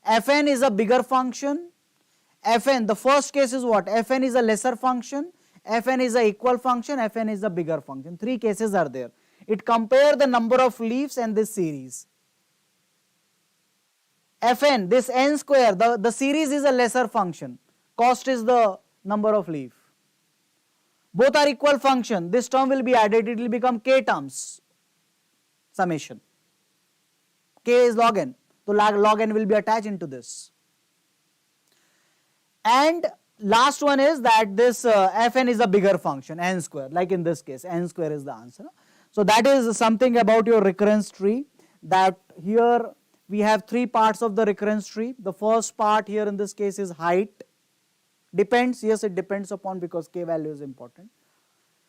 Fn is a bigger function. Fn, the first case is what? Fn is a lesser function, Fn is a equal function, Fn is a bigger function. 3 cases are there. It compare the number of leaves and this series. Fn, this n square, the series is a lesser function, cost is the number of leaf. Both are equal function, this term will be added, it will become k terms, summation. K is log n, so log n will be attached into this. And last one is that this Fn is a bigger function, n square, like in this case, n square is the answer. So that is something about your recurrence tree, that here we have three parts of the recurrence tree. The first part here in this case is height. Depends, yes, it depends upon, because k value is important.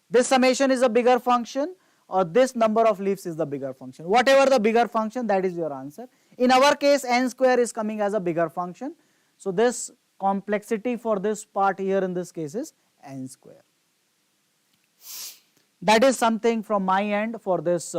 This summation is a bigger function, or this number of leaves is the bigger function. Whatever the bigger function, that is your answer. In our case, n square is coming as a bigger function. So this complexity for this part here in this case is n square. That is something from my end for this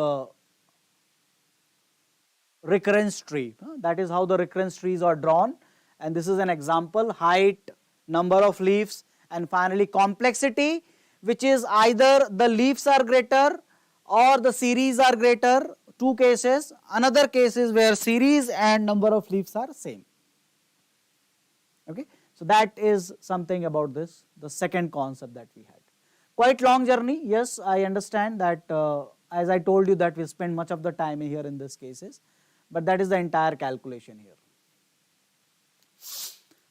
recurrence tree. That is how the recurrence trees are drawn, and this is an example: height, number of leaves, and finally complexity, which is either the leaves are greater or the series are greater. Two cases. Another case is where series and number of leaves are same. Okay, so that is something about this, the second concept that we had. Quite long journey, yes, I understand that. As I told you that we spend much of the time here in these cases, but that is the entire calculation here.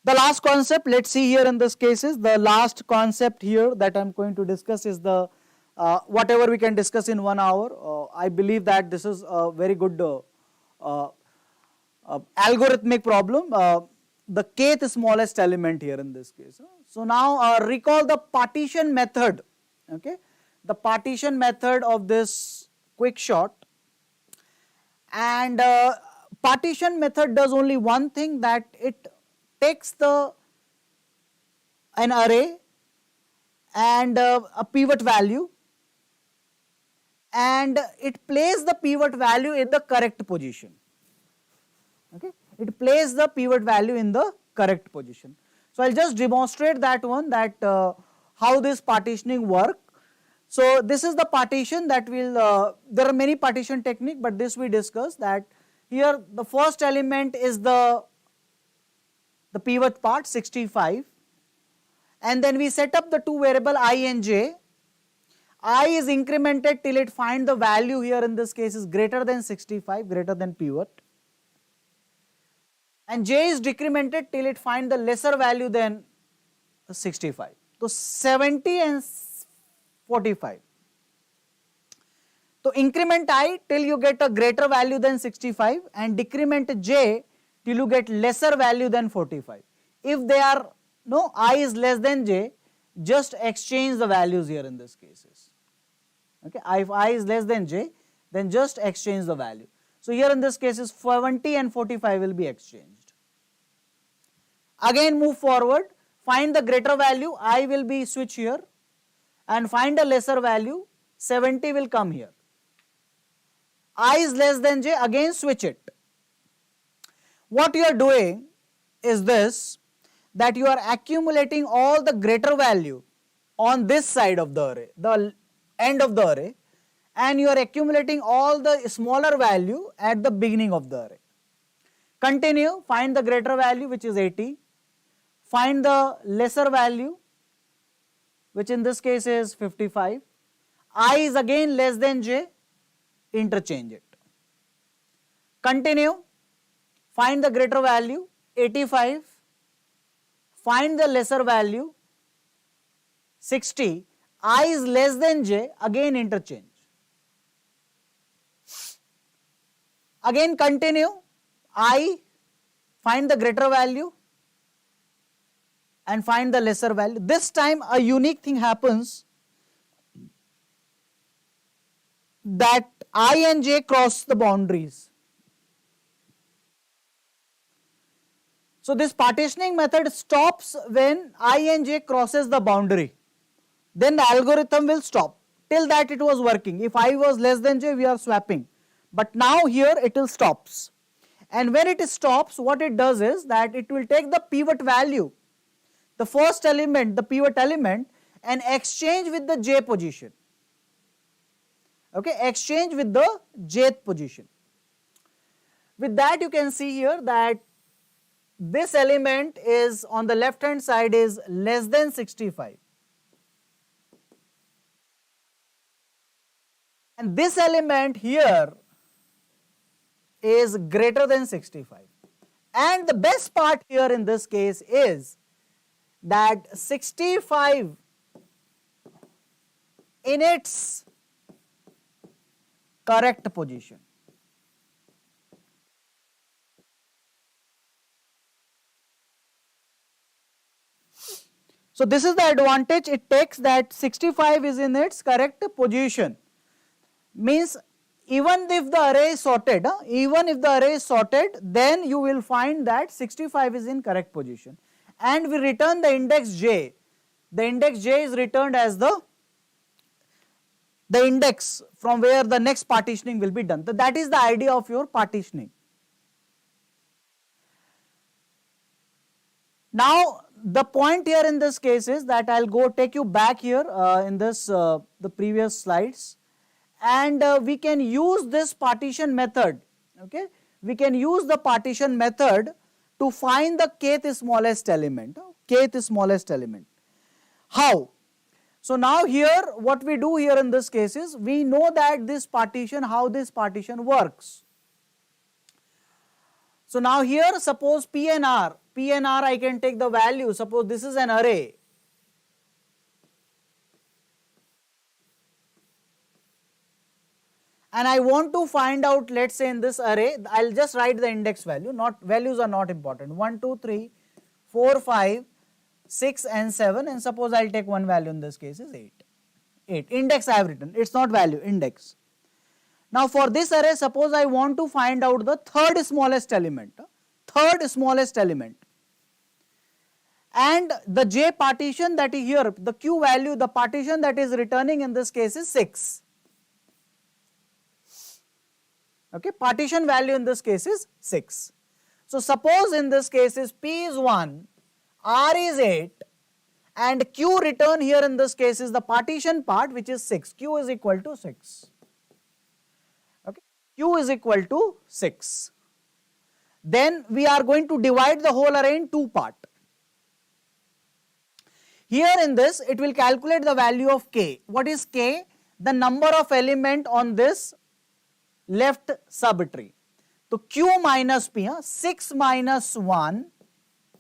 The last concept, let's see here in this cases, the last concept here that I am going to discuss is the whatever we can discuss in 1 hour. I believe that this is a very good algorithmic problem, the kth smallest element here in this case. So now recall the partition method, okay, the partition method of this quick shot. And partition method does only one thing, that it takes an array and a pivot value, and it places the pivot value in the correct position. Okay, it places the pivot value in the correct position. So I'll just demonstrate that one, that how this partitioning work. So this is the partition that will, there are many partition technique, but this we discuss, that here the first element is the pivot part 65, and then we set up the two variable I and j. I is incremented till it find the value here in this case is greater than 65, greater than pivot, and j is decremented till it find the lesser value than 65. So 70 and 45. So increment I till you get a greater value than 65, and decrement j till you get lesser value than 45. If they are, no, I is less than j, just exchange the values here in this cases. Okay, if I is less than j, then just exchange the value. So here in this case is 70 and 45 will be exchanged. Again move forward, find the greater value, I will be switch here, and find a lesser value, 70 will come here. I is less than j, again switch it. What you are doing is this, that you are accumulating all the greater value on this side of the array, the end of the array, and you are accumulating all the smaller value at the beginning of the array. Continue, find the greater value, which is 80, find the lesser value, which in this case is 55, I is again less than j, interchange it. Continue, find the greater value 85, find the lesser value 60, I is less than j, again interchange. Again continue, I, find the greater value and find the lesser value. This time a unique thing happens, that I and j cross the boundaries. So this partitioning method stops when I and j crosses the boundary. Then the algorithm will stop. Till that it was working. If I was less than j, we are swapping. But now here it will stops. And when it stops, what it does is that it will take the pivot value, the first element, the pivot element, and exchange with the j position. Okay, exchange with the jth position. With that you can see here that this element is on the left hand side is less than 65. And this element here is greater than 65. And the best part here in this case is that 65 in its correct position. So this is the advantage it takes, that 65 is in its correct position. Means even if the array is sorted, then you will find that 65 is in correct position. And we return the index j. The index j is returned as the index from where the next partitioning will be done. So that is the idea of your partitioning. Now the point here in this case is that I will take you back here in this the previous slides, and we can use this partition method. Okay, we can use the partition method to find the kth smallest element. How? So now here what we do here in this case is, we know that this partition, how this partition works. So now here suppose P and R I can take the value, suppose this is an array. And I want to find out, let's say in this array, I will just write the index value, values are not important, 1, 2, 3, 4, 5, 6 and 7, and suppose I will take one value, in this case is 8. Index I have written, it is not value, index. Now for this array, suppose I want to find out the third smallest element, and the j partition that is here, the q value, the partition that is returning in this case is 6. Okay, partition value in this case is 6. So suppose in this case is P is 1, R is 8, and Q return here in this case is the partition part, which is 6. Q is equal to 6. Okay, Q is equal to 6. Then we are going to divide the whole array in two parts. Here in this, it will calculate the value of K. What is K? The number of element on this left subtree. So Q minus P, 6 minus 1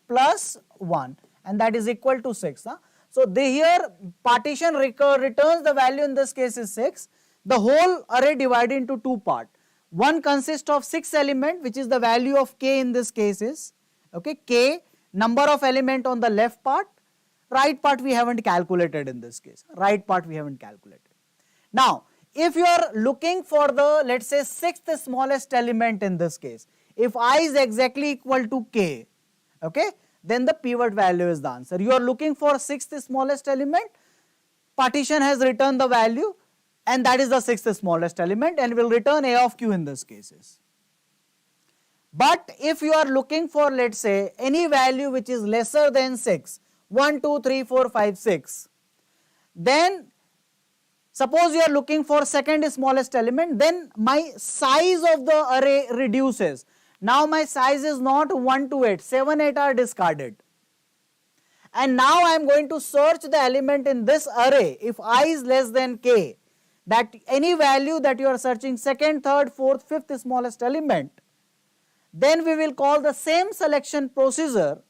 plus 1, and that is equal to 6. So here partition returns the value, in this case is 6. The whole array divided into two parts. One consists of 6 element, which is the value of K in this case is, okay, K, number of element on the left part, right part we haven't calculated in this case, Now, if you are looking for the, let's say, sixth smallest element in this case, if I is exactly equal to K, okay, then the pivot value is the answer. You are looking for sixth smallest element, partition has returned the value, and that is the sixth smallest element, and will return A of Q in this cases. But if you are looking for, let's say, any value which is lesser than 6, 1, 2, 3, 4, 5, 6, then suppose you are looking for second smallest element, then my size of the array reduces. Now my size is not 1 to 8, 7, 8 are discarded. And now I am going to search the element in this array, if I is less than K, that any value that you are searching, second, third, fourth, fifth smallest element, then we will call the same selection procedure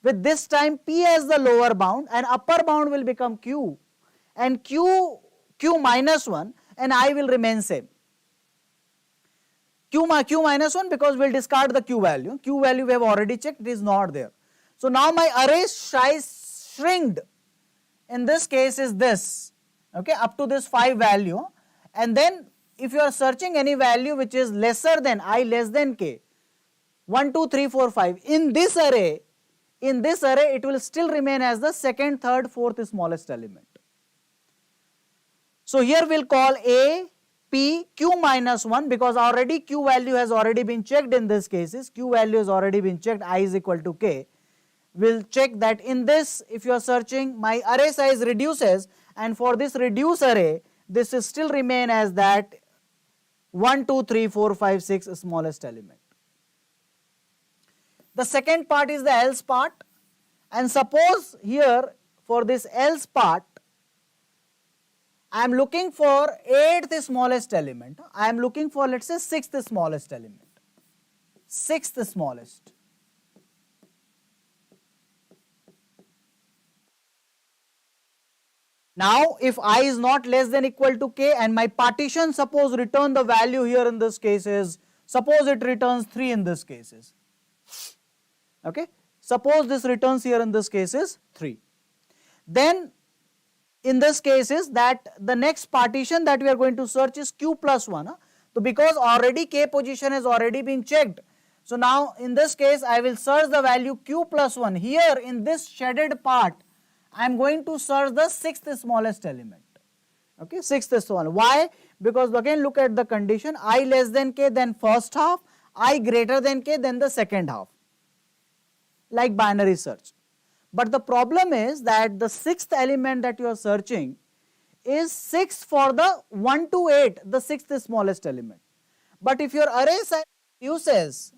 with this time P as the lower bound, and upper bound will become Q, and Q minus 1, and I will remain same. Q minus 1, because we will discard the Q value. Q value we have already checked, it is not there. So now my array size shrinked. In this case is this, okay, up to this 5 value, and then if you are searching any value which is lesser than I less than K, 1, 2, 3, 4, 5, in this array it will still remain as the second, third, fourth smallest element. So here we will call A, P, Q minus 1, because already Q value has already been checked in this cases, Q value has already been checked, I is equal to K. We will check that in this, if you are searching, my array size reduces, and for this reduced array, this is still remain as that 1, 2, 3, 4, 5, 6 smallest element. The second part is the else part, and suppose here for this else part, I am looking for 8th smallest element. I am looking for, let's say, 6th smallest element. 6th smallest. Now, if I is not less than equal to K, and my partition suppose return the value here in this case is, suppose it returns 3 in this cases. Okay. Suppose this returns here in this case is 3. then in this case is that the next partition that we are going to search is q plus 1. So because already k position has already been checked, so now in this case I will search the value q plus 1. Here in this shaded part I am going to search the sixth smallest element. Okay, sixth one. Why? Because again look at the condition, I less than k then first half, I greater than k then the second half, like binary search. But the problem is that the sixth element that you are searching is 6 for the 1 to 8, the sixth smallest element. But if your array size reduces,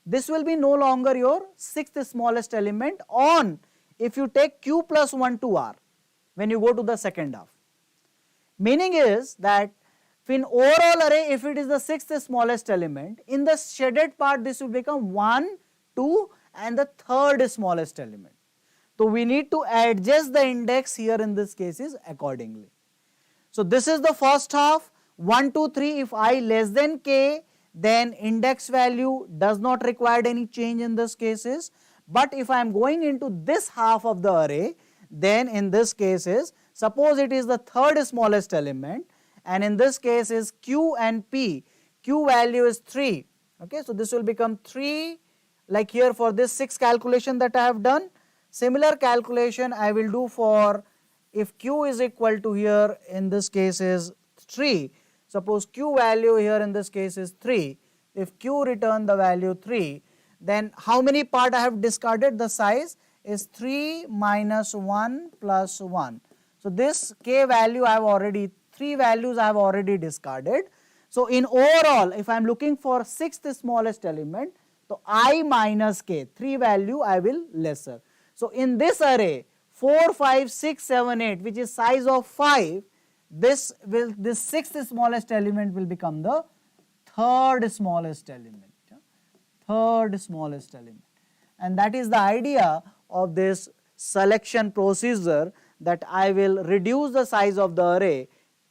this will be no longer your sixth smallest element on if you take q plus 1 to r when you go to the second half. Meaning is that in overall array, if it is the sixth smallest element, in the shaded part this will become 1, 2 and the third smallest element. So we need to adjust the index here in this case is accordingly. So this is the first half, 1, 2, 3, if I less than k, then index value does not require any change in this cases. But if I am going into this half of the array, then in this case is, suppose it is the third smallest element, and in this case is q and p, q value is 3, okay, so this will become 3, like here for this 6 calculation that I have done. Similar calculation I will do for if q is equal to here in this case is 3, suppose q value here in this case is 3, if q return the value 3, then how many part I have discarded? The size is 3 minus 1 plus 1. So this k value I have already, 3 values I have already discarded. So in overall if I am looking for sixth smallest element, so I minus k, 3 value I will lesser. So in this array 4, 5, 6, 7, 8 which is size of 5, this sixth smallest element will become the third smallest element. Third smallest element, and that is the idea of this selection procedure, that I will reduce the size of the array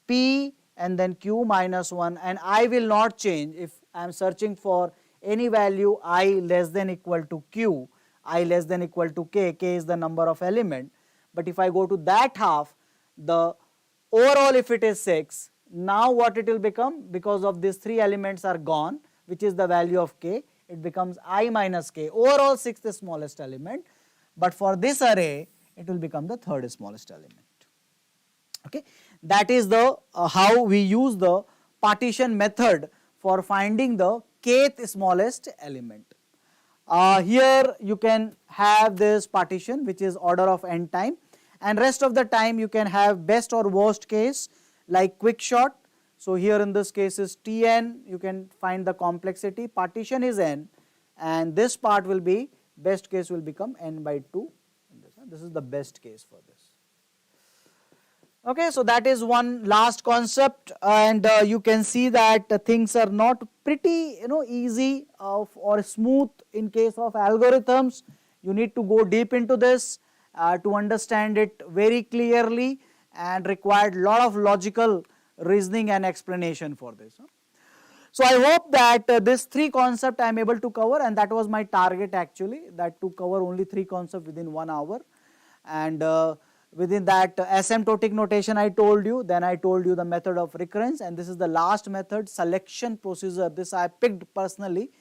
p and then q minus 1, and I will not change if I am searching for any value I less than equal to q, I less than equal to k, k is the number of element. But if I go to that half, the overall if it is 6, now what it will become, because of these 3 elements are gone, which is the value of k, it becomes I minus k, overall sixth smallest element, but for this array it will become the third smallest element. Okay, that is the how we use the partition method for finding the kth smallest element. Here you can have this partition which is order of n time, and rest of the time you can have best or worst case like quick short. So here in this case is Tn, you can find the complexity, partition is n, and this part will be, best case will become n by 2. This is the best case for this. Okay, so that is one last concept, and you can see that things are not pretty easy or smooth in case of algorithms. You need to go deep into this to understand it very clearly, and required lot of logical reasoning and explanation for this. So I hope that this 3 concept I am able to cover, and that was my target actually, that to cover only 3 concepts within 1 hour, and within that asymptotic notation I told you, then I told you the method of recurrence, and this is the last method, selection procedure. This I picked personally,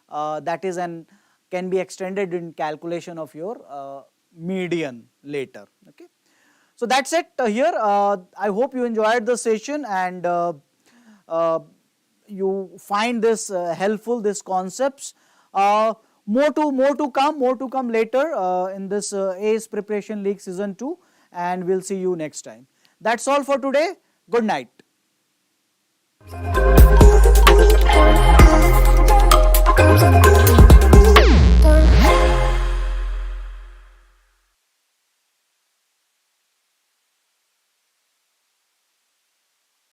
that is and can be extended in calculation of your median later. Okay. So that's it here. I hope you enjoyed the session, and you find this helpful, these concepts. More to come later in this ACE Preparation League Season 2, and we'll see you next time. That's all for today. Good night.